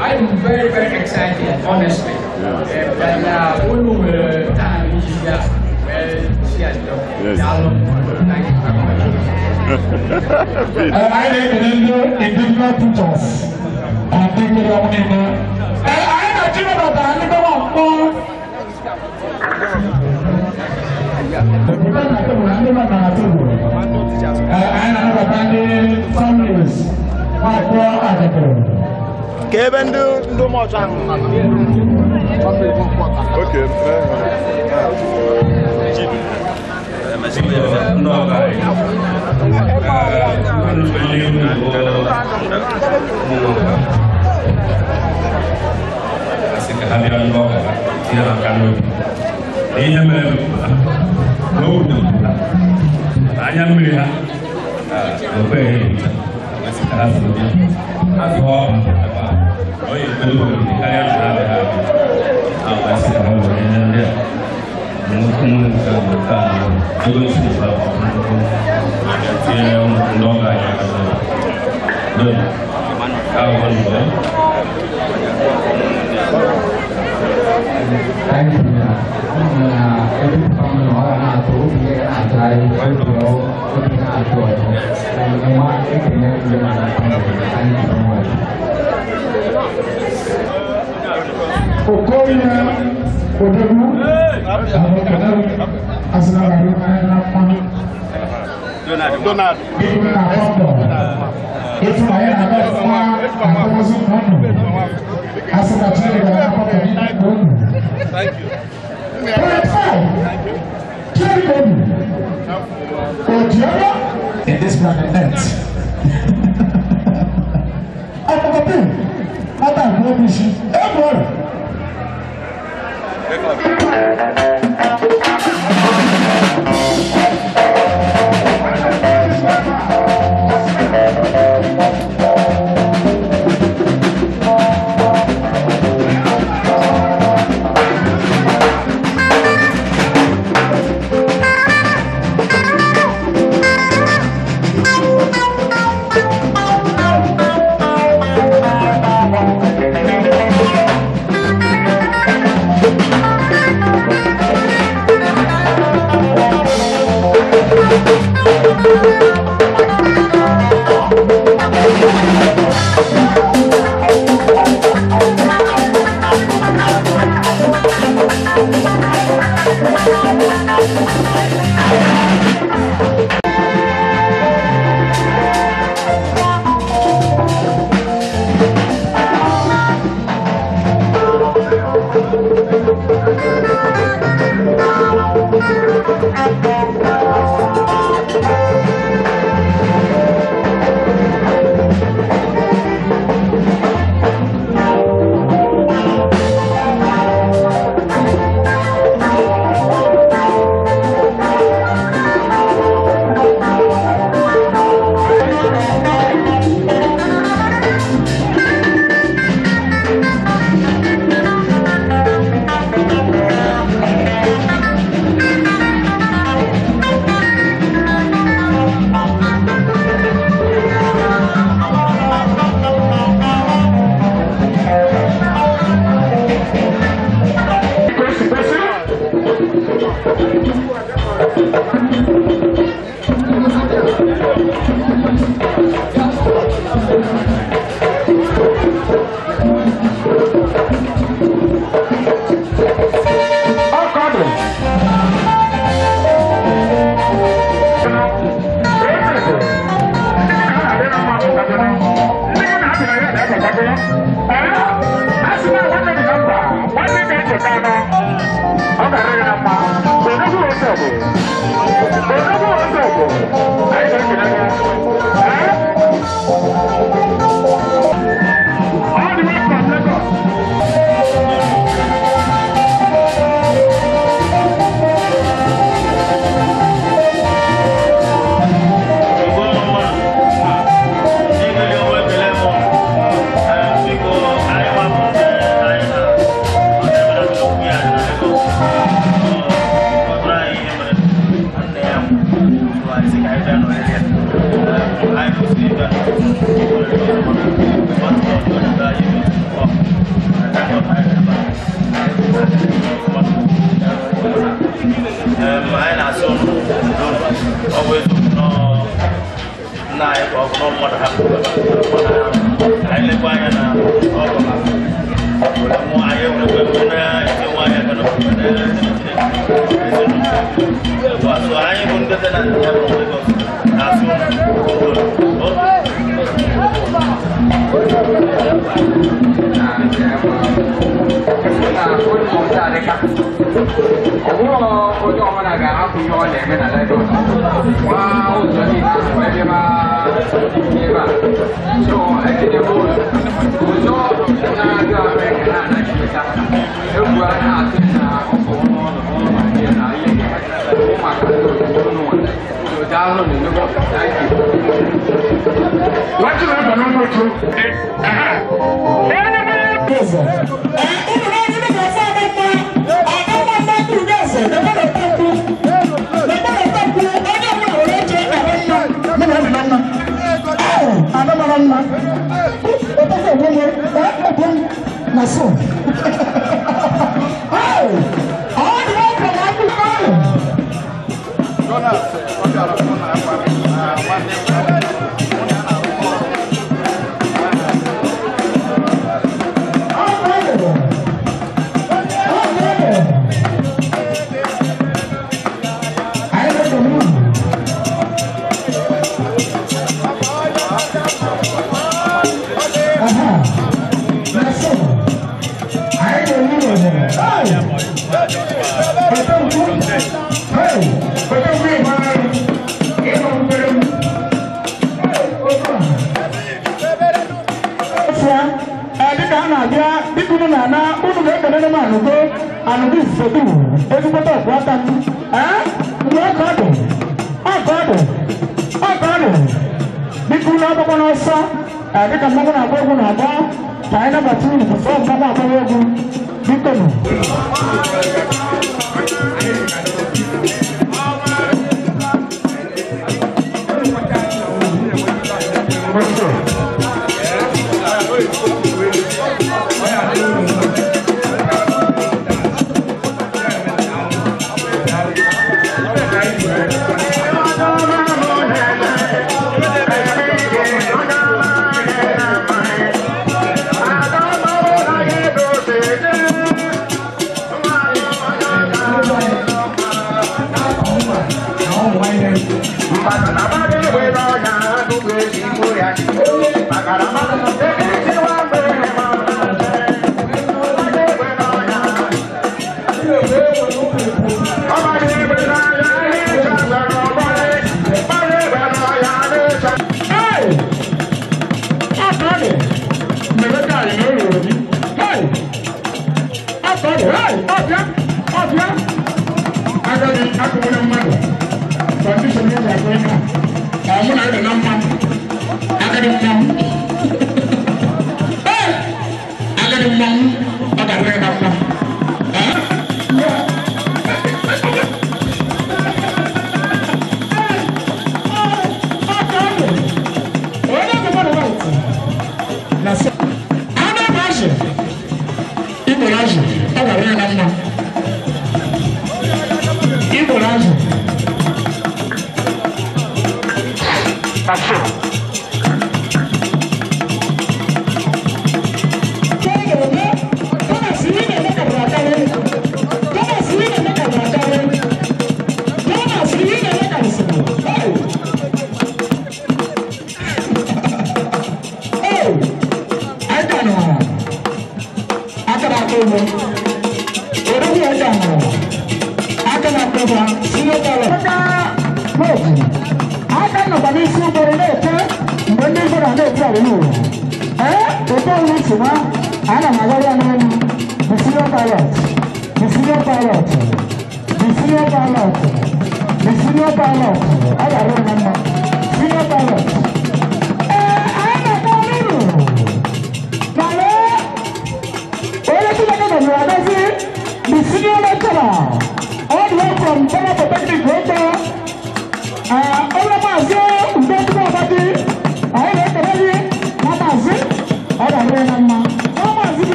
I'm very, very excited, honestly. I think individual teachers are taking up in I am a children of the animal. Kevin do more time. Okay. Kehadiran Bapak silakan ini hanya melihat sekarang sebetulnya oh iya betul kalian ada apa sih kalau ini dia mungkin juga sih dia mendoga ya dan kawan anh thì em cũng không nói là tổ thì Donald. Itu saya ada semua masuk kamu. Asal kecil dengan apa tadi pun. Thank you. In this planet Earth. Apa kata? Apa mau misi? Boleh.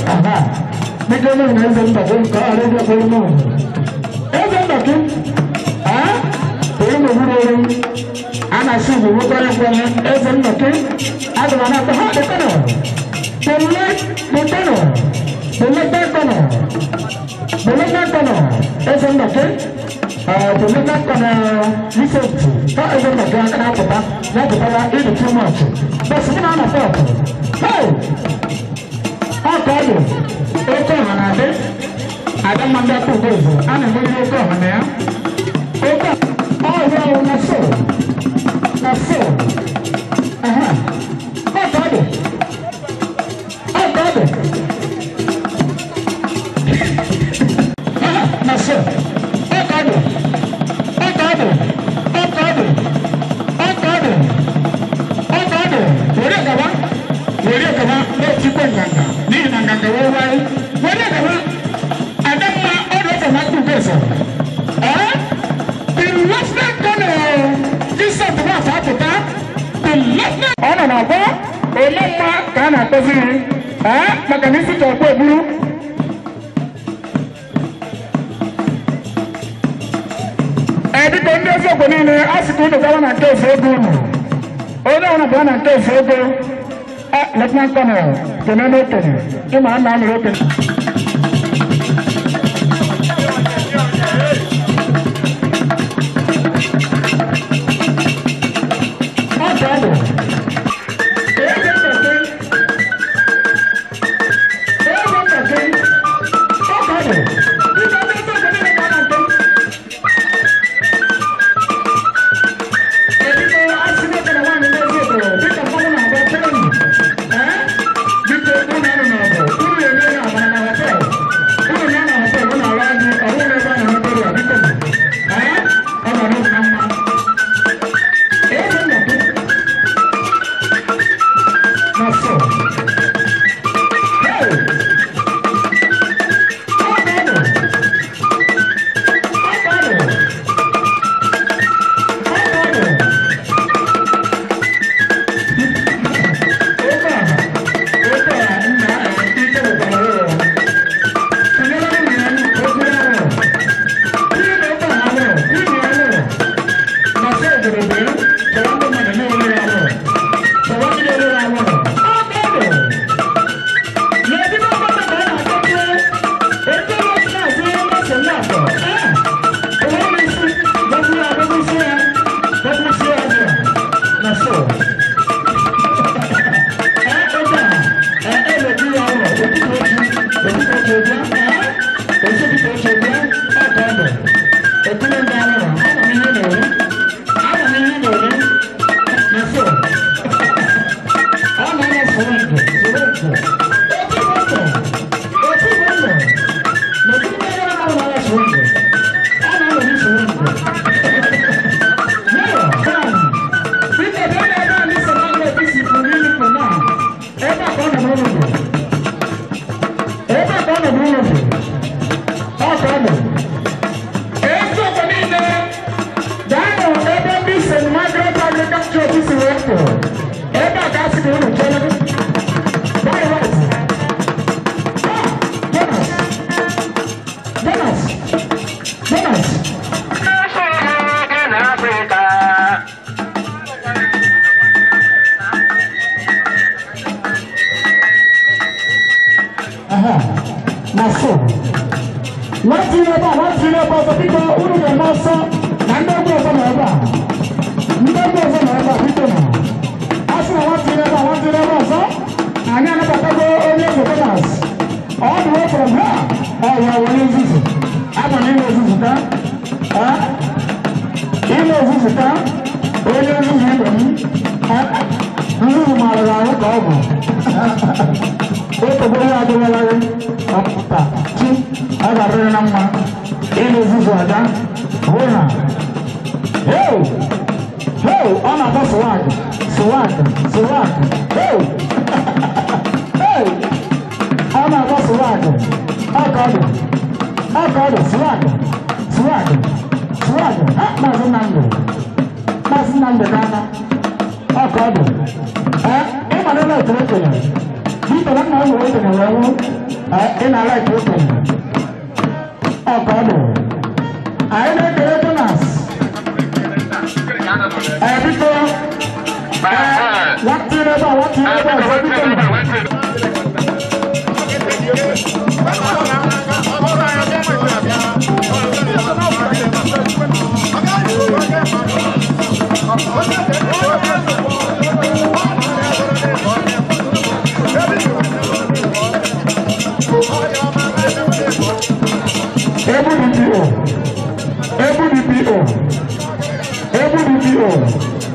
Aha. Migano na hizo mtakumka arudi kwa Mungu. Igbo nwere ana si Igbo nwere ngwanye eze nnọkị adịma na akpa ha dịkọnọ Bole eze nnọkị Bole risenti ka eze nnọkị aka na-apụta na-apụtara ịdị too much bọsụ gị na-anọ pọpụ ọ ka ọ dị oke ọha na-adị ada mma ndị aka ugbo eze a na-enwerịrị oke ọha na ya oke ọhụrụ na so aha ọ ka ọ dị na so were gaba na-etikwa nganga n'ihi na nganga wee waị were gaba adamma ọdụ ọfọ na akpụ ugeze the lieutenant colonel jisọs bụ afọ apụta the lieutenant ọ nọ na-agba ole mma ka a na-akpọziri maka na isi ka ọkpọ eburu dịka ndị eziokwu niile a sị ka unu gawa na nke efe ego unu onye ọbụla bịa na nke efe ego Lieutenant Colonel Kenene Okenye ịma a na-amịrị okenye ọ ka ọ bụ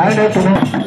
I need to know.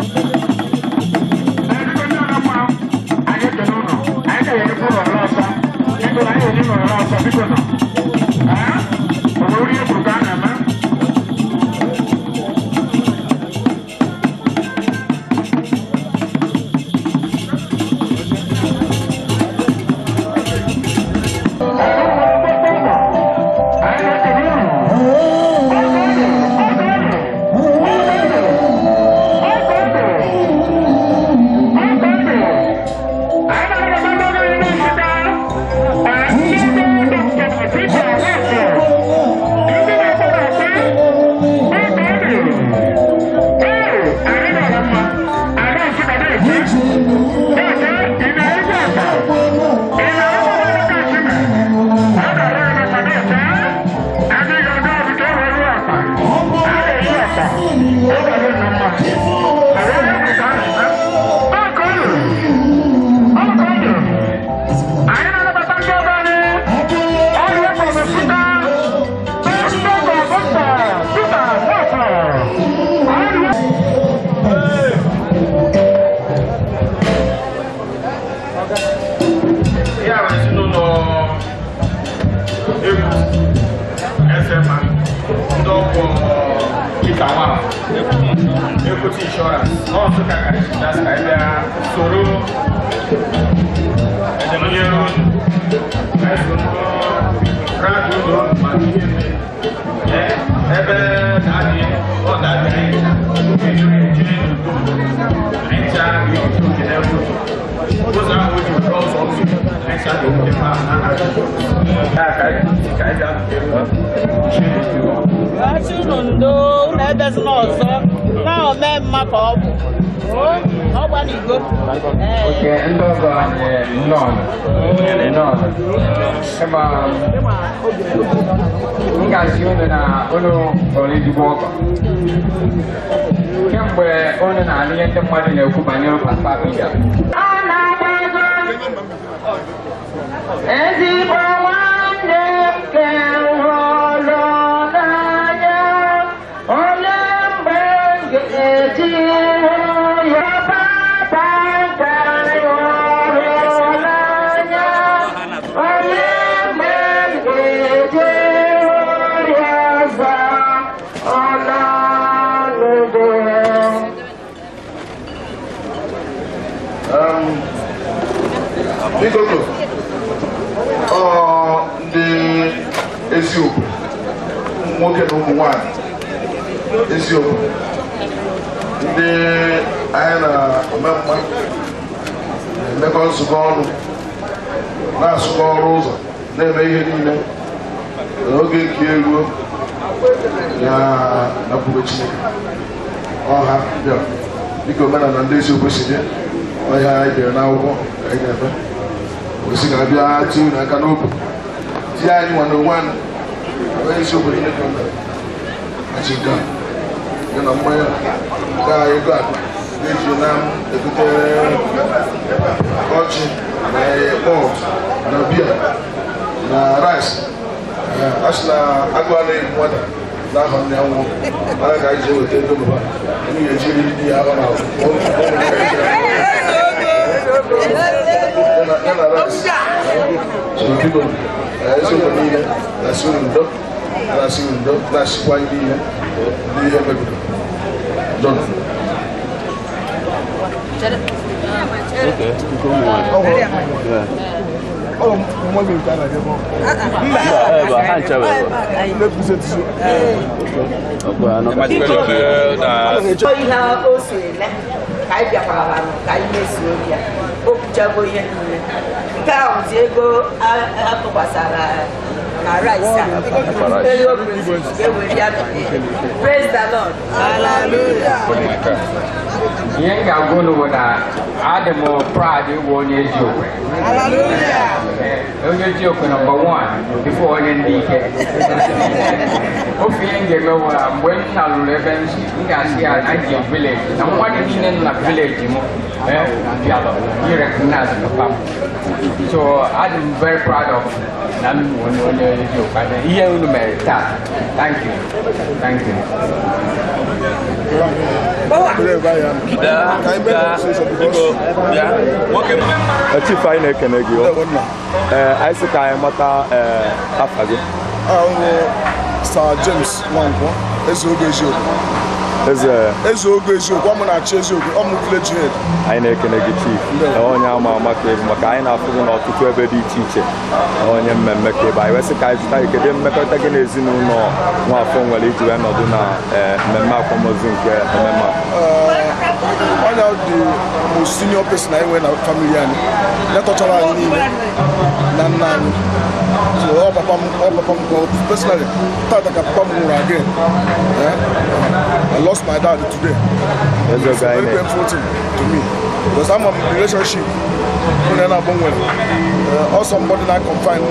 Equity insurance. Also, that's idea. Soro. And then you know, Praise the Lord. Hallelujah. Yang gagunu na Adam proud onye eziokwu. Hallelujah. Onye eziokwu number 1 before onye ndike. Ofi yenge mewa mgbe na lulu ebe nsi ngasi ya na village. Na mwadi nine na village mo. Dialo. You recognize the pam. So I'm very proud of Nami onye eziokwu. And ihe unu mere taa. Thank you. Thank you. Chief anyị na-ekene gị anyị sị ka anyị mata afa gị Sir James Nwankwo eze oge eziokwu eziokwu ọ mụ na-achị eziokwu ọ mụ village head. Anyị na-ekene gị chief onye ama ama ka ebe maka anyị na-afụ gị n'ọtụtụ ebe dị iche iche onye mmemme ka ebe anyị wee sị ka anyị zụta kedu mmekọrịta gị na ezinụlọ Nwafọ nwere iji wee nọdụ na mmemme akwamozu nke ememme onye dị most senior person anyị nwere na family anyị letọchara anyị niile na nna anyị so ọ papa m personally tata ka papa m nwụrụ again. I lost my dad today. It's very painful thing to me because I'm in a relationship or somebody that confine me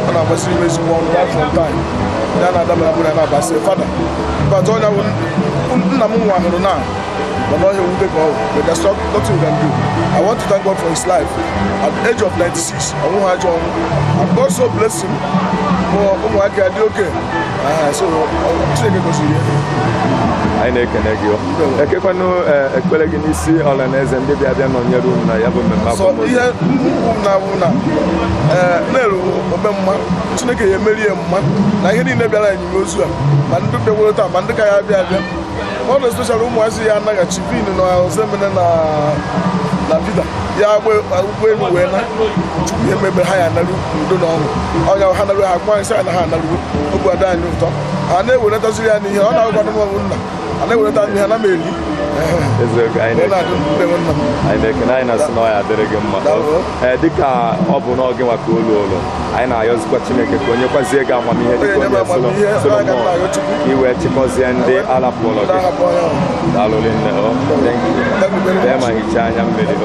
and I was raising one right from time. Then I say, Father, but all now. But not here will take all. But there's nothing we can do. I want to thank God for his life. At the age of 96, I won't have John. And God so bless him. Okay. So I'll take it to you. I know can you. Ekekonu ekpele gị n'isi ọlanaeze ndị bịa nọ nyere unu na ya bụ mmemme so ihe na na-eru omemma Chineke ya emeri ya mma na ihe niile bịara anyị ozu a ma ndị bịawere taa ma ndị ka ya bịa ọ na special ụmụazị ya anaghachi vin na ozemene na vida ya ụgbọelu wee na chukwu ihe mebe ha ya anarụ udo na ọṅụ ọnya ha narụ ha akwa nsị na ha anarụ ogbu ada anyị ụtọ ha na-eweretaziri ya n'ihe ọ na-agwado m nna a na-ewereta ihe na meli anyị na-ekene anyị na-asị na ọ ya adịrị gị mma dịka ọ bụ n'oge maka ụlọ anyị na-ayọzikwa Chineke ka onye kwazie gị amamihe dịka onye Solomon ka iwee chịkọzie ndị alapụlọ gị daalụrị nne bee ma hichaa anya mmiri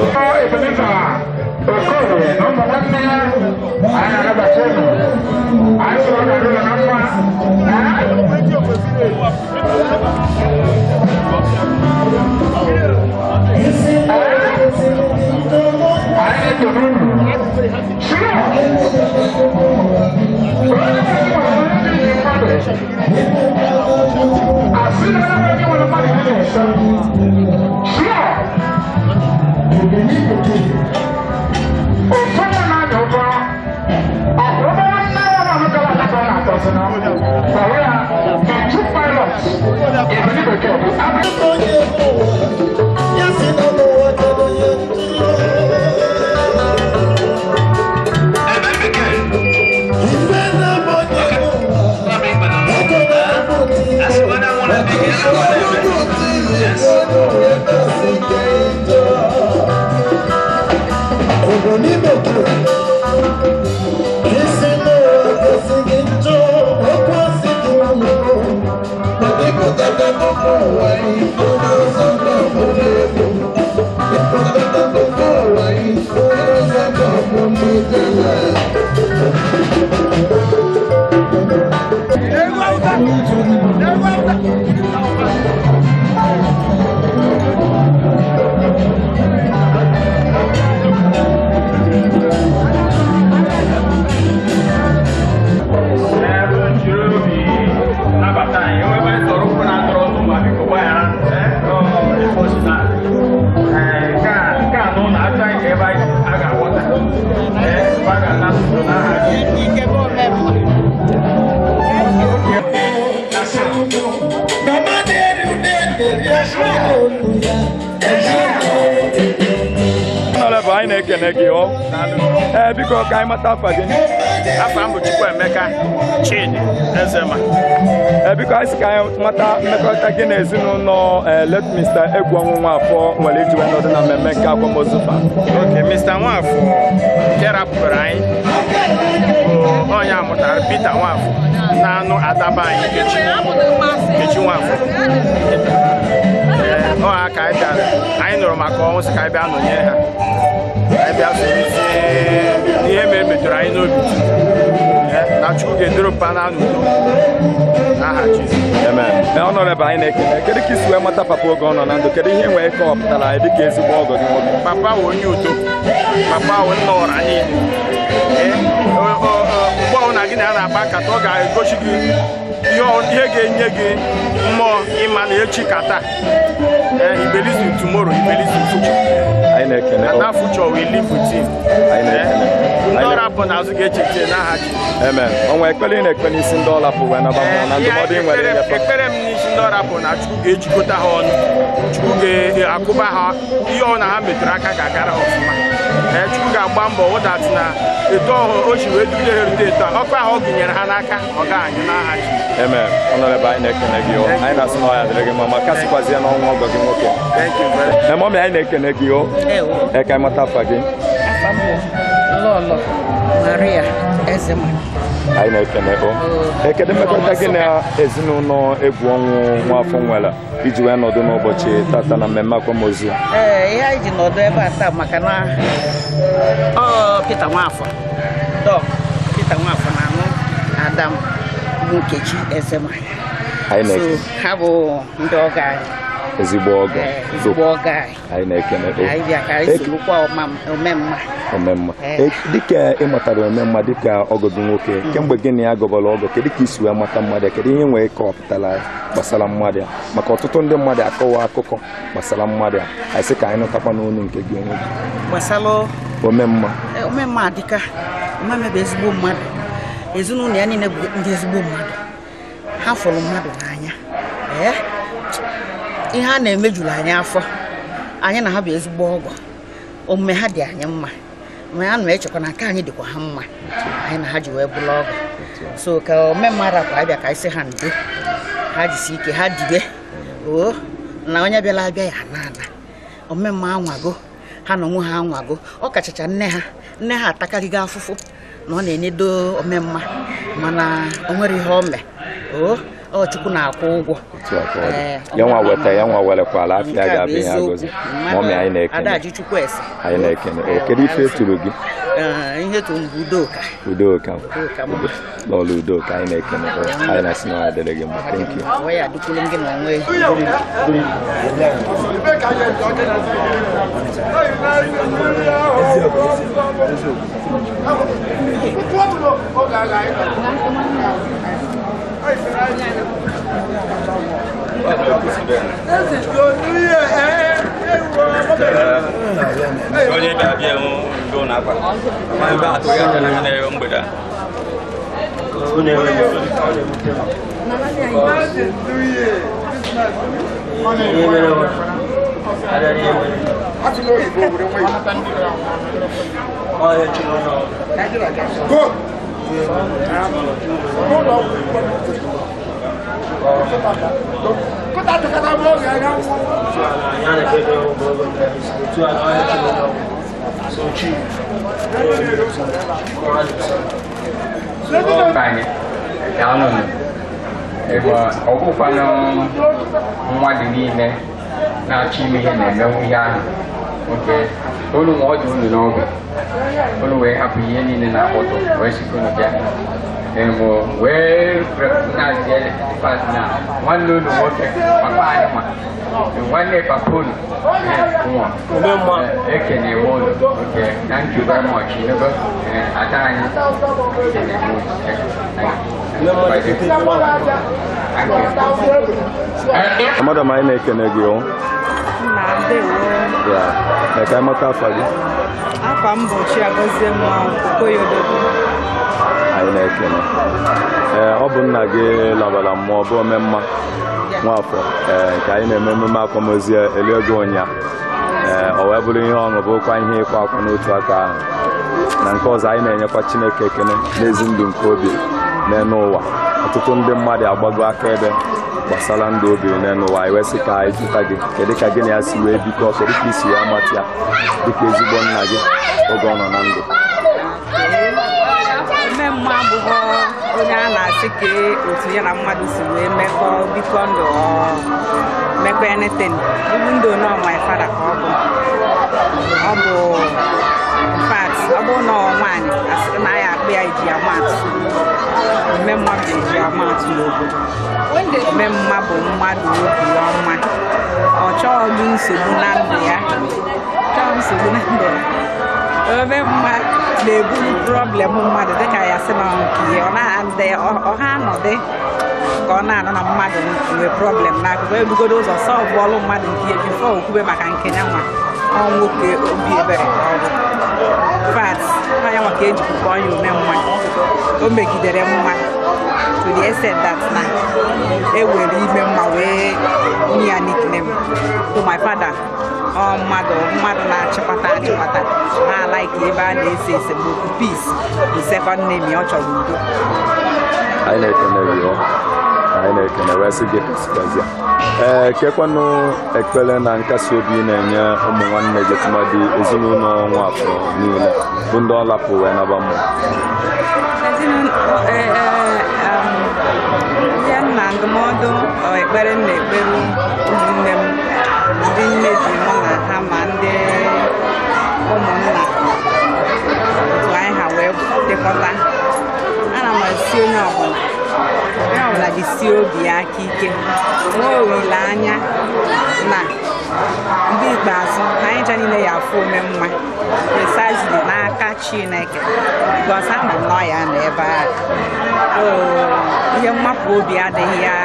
anyị na-ekene gị biko ka anyị mata afa gị. Afa m bụ Chukwuemeka Chidi Ezema. Biko anyị sị ka anyị mata mmekọrịta gị na ezinụlọ late Mr. Egwuonwu Nwafọ nwere iji wee nọdụ na mmemme nke akwamozu fa. Okay, Mr. Nwafọ nke rapụrụ anyị onye amụtara Peter Nwafọ na-anụ adaba anyị Nkechi Nwafọ. ọ ha ka anyị bịara anyị nụrụ maka ọnwụ sị ka anyị bịa nọnyere ha anyị bịa sorizie ihe mejọrọ anyị n'obi na Chukwu ga-edoro mpa na n'udo n'aha Jizọs. Amen. Honorable anyị na-ekele kedu ka isi wee mata papa oge ọ nọ na ndụ kedu ihe nwee kọwapụtara anyị dịka ezigbo ọgọ gị nwoke? Papa wụ onye udo, papa wụ nna ụra niile. Mgbe ọbụla gị na ya na-akpa nkata ọ ga-egosi gị ihe ga-enye gị mmụọ ịma na echi ka taa. He believes in tomorrow, he believes in future. Anyị na-ekele. And that future we live with him. Anyị na-ekele. Ndị ọrụ apụ n'azụ ga-echete n'aha Jizọs. Amen. Ọnwa ekpere ị na-ekpe n'isi ndị ọrụ apụ wee naba mmụọ na ndụmọdụ ị nwere inyefe. Ekpere m n'isi ndị ọrụ apụ na Chukwu ga-ejikọta ha ọnụ. Chukwu ga-akụba ha ihe ọ na ha metụrụ aka ga-agara ha ọfụma. Chukwu ga-agba mbọ wụdatị na eto o ji wee dugide ha erute eto a ọkụ ahụ ọ gụnyere ha n'aka ọ ga-anyụ n'aha Jizọs. Amen. Honorable anyị na-ekele gị anyị na-asị na ọ ya dịrị gị mma ma kasịkwazie n'ọnwa ọgọ gị nwoke. Mọmị anyị na-ekele gị o ka anyị mata afa gị. Lolo Maria Ezema. Anyị na-ekele o kedu mmekọta gị na ezinụlọ egwu ọnwụ nwafọ nwere iji wee nọdụ n'ụbọchị tata na mmemme akwamozu? Ihe anyị ji nọdụ ebe a taa maka na Peter Nwafọ na anụ Adam bụ Nkechi Ezema. Ha bụ ndị ọgọ anyị. Ezigbo ọgọ anyị na-ekele anyị bịa ka anyị sorokwa omemma dịka ị matara omemma dịka ọgọ gị nwoke kemgbe gị na ya gọbara ọgọ kedu ka isi wee mata mmadụ kedu ihe nwere kọwapụtara gbasara mmadụ ya maka ọtụtụ ndị mmadụ akọwa akụkọ gbasara mmadụ ya anyị sị ka anyị nụtakwa n'onu nke gị onwe gị gbasara omemma dịka omemma bụ ezigbo mmadụ ezinụlọ ya niile bụ ndị ezigbo mmadụ ha fụrụ mmadụ n'anya ihe a na-emejuru anyị afọ anyị na ha bụ ezigbo ọgọ omume ha dị anyị mma ma ya na-echekwa na nke anyị dịkwa ha mma anyị na ha ji wee bụrụ ọgọ so ka omemma rapụ abịa ka anyị sị ha ndo ha jisi ike ha dide na onye bịara abịa ya na omemma anwago ha na onwe ha anwago ọ kachacha nne ha atakarịgo afụfụ na ọ na-enyedo omemma mana o nwere ihe o mee Chukwu na-akwụ ụgwọ ya nwa weta ya nwa werekwala afịa ga-abịa ihe agọzi mọmị anyị na-ekene anyị na-ekene kedu ife eturu gị? Ihe tụrụ m bụ Udoka lọlụ Udoka anyị na-ekene anyị na-asị na ọ dịrị gị mma thank you. onye bịa ndo na akwa ma ebe atụ ya aka na ya mgbede ọgwụkwanụ mmadụ niile na-achọ ime ihe na-emenwu ihe ahụ oke olu ma ọ dị unu n'oge olu wee hapụ ihe niile na-akpọtụ wee sikwa unu bịa wee na-azị na nwanne unu nwoke papa anyị ma nwanne papa unu ekene m unu oke thank you very much ada anyị ekene m Madam anyị na-ekene gị o ka ịmata afa gị? Afa m bụ Chiagozie Okoyodo. Anyị na-ekene ọ bụ nna gị labara mmụọ bụ omemma Nwafọ nke anyị na-eme emume akwamozu elioge ụnyaahụ o wee bụrụ ihe ọṅụ bụkwa ihe ịkwa akwa n'otu aka ahụ na nke ọzọ anyị na-enyekwa Chineke ekene n'ezi ndụ nke obi n'elu ụwa ọtụtụ ndị mmadụ agbago akaebe gbasara ndụ obi n'elu ụwa anyị wee sị ka anyị jụta gị kedu ka gị na ya si wee bikọ kedu ka isi wee amata ya dịka ezigbo nna gị oge ọ nọ na ndụ? Omemma abụghị onye a na-asị ka otu ya na mmadụ si wee mekọ bikọ ndụ mekọ anything ibu ndụ nọ my father ka ọ bụ in fact ọ bụ na nwaanyị asịrị na ya akpa ya iji amatụ mme mmadụ eji amatụ n'obodo mme mma bụ mmadụ obi ọma ọ chọghị nsogbu na ndụ ya ome mma na-eburu problem mmadụ dịka ya sị na nke ọha anọdụ ka ọ na-anọ na mmadụ nwee problem n'akụkụ ebugodo ụzọ sọlvụ ọrụ mmadụ nke ya bifo okwube maka nke ya nwa nwoke obi ebere ka ọ bụ fat anya nwa ka ejikwa onye ome mma o megidere mma to the extent that na ewere ime mma wee nye ya nickname to my father mmadụ na-achịkọta ha alaiki ebe a na-ese esemokwu peace bụ second name ya ọ chọrọ udo. Anyị na-ekene gị anyị na-ekene wee sị gị kasịkazịa kekwanụ ekpere na nkasi obi na-enye ụmụ nwanne gị tụmadị ezinụlọ Nwafọ niile bụ ndị ọ lapụ wee naba mmụọ ya na ndụmọdụ ekpere na-ekpere ụmụnne m ndị nne ji mụ na ha ma ndị ụmụnna otu anyị ha wee dịkọta ana m esi onye ọbụla jisie obi ya aka ike nwee olileanya na mgbe ikpeazụ anyị ncha niile ya afụ ome mma precisely n'aka Chineke because ama m nọ ya na ebe ahụ ihe mmapụ obi adịghị ya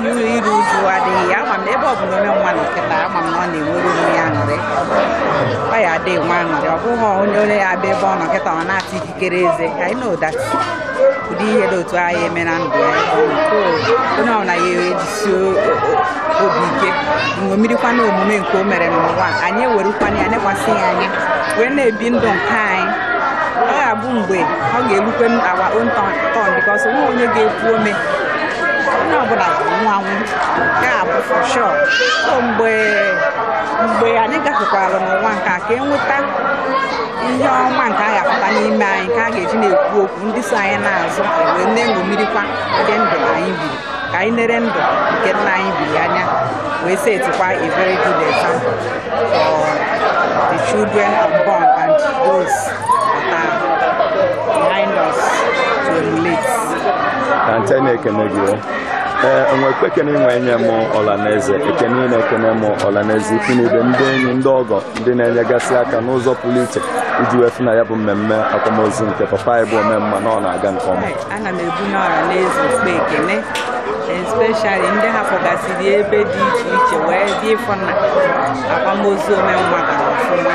ihe iru uju adịghị ya ama m na ebe ọ bụla ome nwa na nkịta ama m na ọ na-enwere onwe ya aṅụrị ọ ya adịghị nwa aṅụrị ọ bụghị onye ya abịa ebe ọ nọ nkịta ọ na-ata ikikere eze I know that ụdị ihe dị otu anyị eme na ndụ ya onye ọbụla ya ejisi obi ike ṅomirikwa na omume nke o mere n'ụwa anyị ewerukwana ya nekwasị ya anya wee na-ebi ndụ nke anyị ọ ga-abụ mgbe ọ ga-erukwe awa own turn because nwa onye ga-ekwu ome onye ọbụla nwanwu ga-abụ for sure so mgbe anyị gafekwara n'ụwa nke a ka enweta ihe ọma nke a ga-apụta n'ime anyị nke a ga-eji na-ekwu okwu ndị so anyị na-azụ wee na-eṅomirikwa ụdị ndụ anyị biri ka anyị nere ndụ nke nna anyị biri anya wee setikwa a very good example for the children unborn and those that are behind us to emulate. Ante na-ekene gị enwekwa ekene nwe enye m ọlaneze ekene na-ekene m ọlaneze ikwu na ibe ndị enyi ndị ọgọ ndị na-enyegasị aka n'ụzọ pụrụ iche iji wefu na ya bụ mmemme akwamozu nke papa anyị bụ omemma na ọ na-aga nke ọma. Ana m ebu n'ọlaneze okpe ekene especially ndị hapụgasịrị ebe dị iche iche wee dị ịfụ na akwamozu omemma gara ọfụma.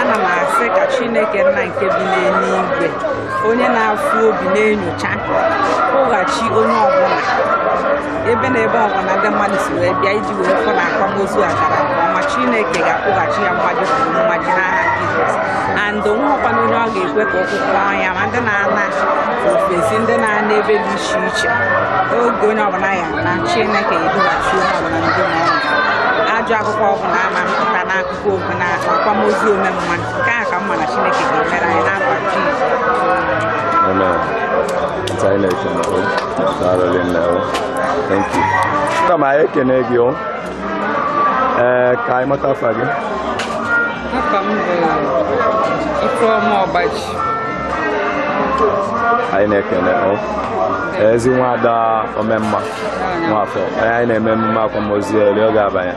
Ana m asị ka Chineke nna nke bi n'eluigwe onye na-afụ obi na-enyocha kwụghachi onye ọbụla ebe na ebe ọbụla ndị mmadụ si wee bịa iji wee fụ na akwamozu akara nke ọma Chineke ga-akwụghachi ya mmadụ kwuru mmadụ n'aha Jizọs and nwekwana onye ọ ga-ekwe ka ọkwụkwọ ya ma ndị na-ana ofesi ndị na-ana ebe dị iche iche oge onye ọbụla ya na Chineke edughachi onye ọbụla ndị n'ọnụ ajọ akụkọ ọbụla ama mpụta n'akụkọ okwu na akwamozu omemma nke a ka mma na Chineke ga-emere anyị n'afọ Jizọs. Thank you. Come on, I can egg you. Kai Matafagi. I necken as you want the member. I name Malcolm was the yoga by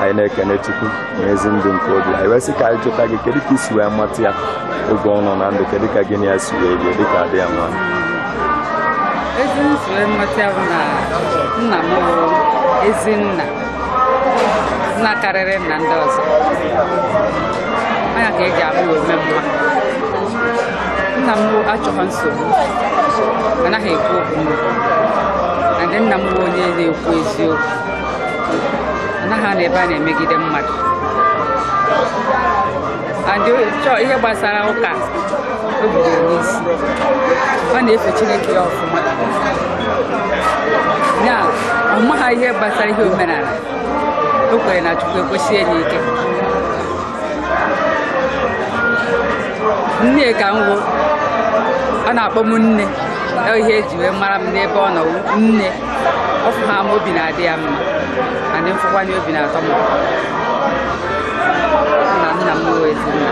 I necken a chicken, amazing doing code. I was a guy to take a kiss where Matia will go on and the Kedika Guineas, the Cardian one. Nna m ezinna nna karịrị nna ndị ọzọ anya ka eji abụ omemma nna m achọghị nsogbu anaghị ekwu okwu ndị nna m onye na-ekwu eziokwu anaghị na ebe a na-emegide mmadụ ihe gbasara ụka o bidoro n'isi ọ na-efe Chineke ya ọfụma ya ọ maghị ihe gbasara ihe omenala o kwere na Chukwu ekwesị ya n'ike nne ka m ọ na-akpọ m nne ihe eji wee mara m n'ebe ọ nọ nne ọfụ ha ma obi na-adị ya mma anyị mfụkwanye obi na-atọ m na nna m Ezinna.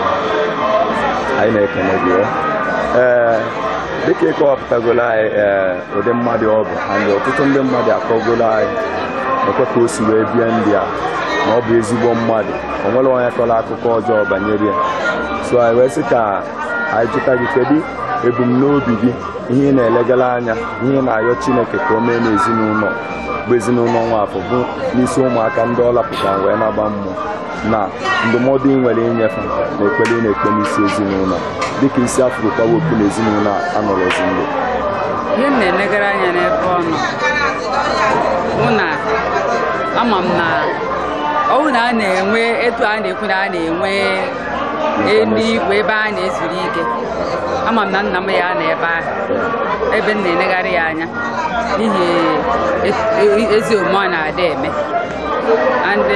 Anyị na-ekene gị dịka ịkọwapụtagolo anyị ụdị mmadụ ọ bụ and ọtụtụ ndị mmadụ akọgolo anyị ekwe ka o si wee bie ndị a na ọ bụ ezigbo mmadụ o nwere onye kọrọ akụkọ ọjọọ banyere ya so anyị wee sị ka anyị jụta gị kedu ebumnobi gị ihe ị na-elegara anya ihe na-ayọ Chineke ka o mee n'ezinụlọ bụ ezinụlọ Nwafọ bụ n'isi ụmụaka ndị ọ lapụtara wee na-agba mmụọ na ndụmọdụ ị nwere inyefe na ekpere ị na-ekpe n'isi ezinụlọ dịka isi afụrụkwa wepụ n'ezinụlọ anọrọzi ndụ. Ihe m na-elegara anya n'ebe ọ nọ mụ na ama m na ọwụ na a na-enwe etu a na-ekwu na a na-enwe eluigwe ebe a na-ezuru ike ama m na nna m ya na ebe ahụ ebe m na-elegara ya anya n'ihi ezi omume ọ na-adị eme and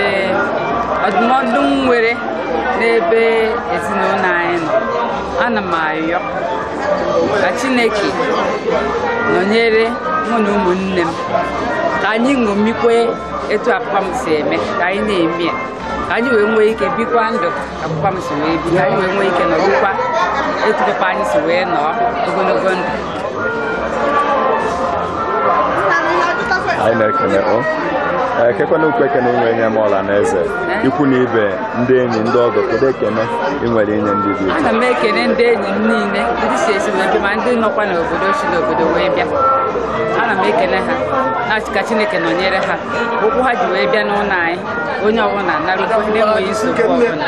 ọdụmọdụ m nwere n'ebe ezinụlọ anyị nọ ana m ayọ ka Chineke nọnyere mụ na ụmụnne m ka anyị ṅomikwe etu papa m si eme ka anyị na-eme ya ka anyị wee nwee ike bikwa ndụ ka papa m si wee bi ka anyị wee nwee ike nọdụkwa etu papa anyị si wee nọọ ogologo ndụ. Anyị na-ekene ekekwana okwu ekene inwe enye m ọla na eze ikwu na ibe ndị enyi ndị ọgọ kedu ekene ị nwere inye ndị dị ana m ekene ndị enyi m niile ndị si esi wee bịa ma ndị nọkwa n'obodo si n'obodo wee bịa ana m ekene ha na-achị ka Chineke nọnyere ha okwu ha ji wee bịa n'ụlọ anyị onye ọbụla narụkwa na-enweghị nsogbu ọbụla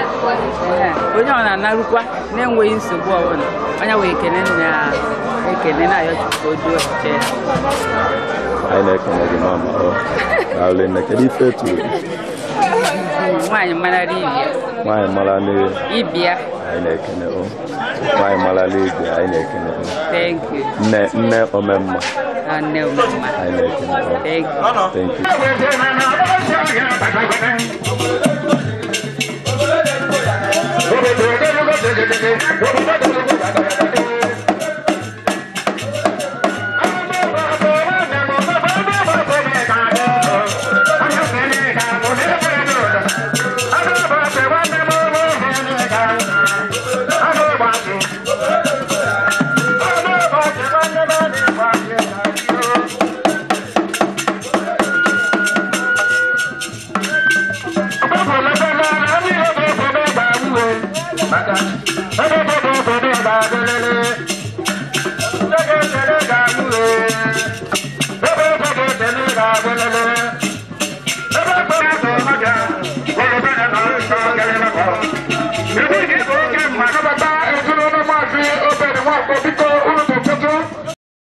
onye ọbụla narụkwa na-enweghị nsogbu ọbụla onye wee ekene na-ayọ Chukwu o duo ọchịchị ya. Anyị na-ekene gị mama Aulene kedu ife tụrụ nwaanyị mara ibia nwaanyị mara ibia anyị na-ekene nwaanyị mara ibia anyị na-ekene thank you nne omemma nne omemma anyị na-ekene thank you Thank you.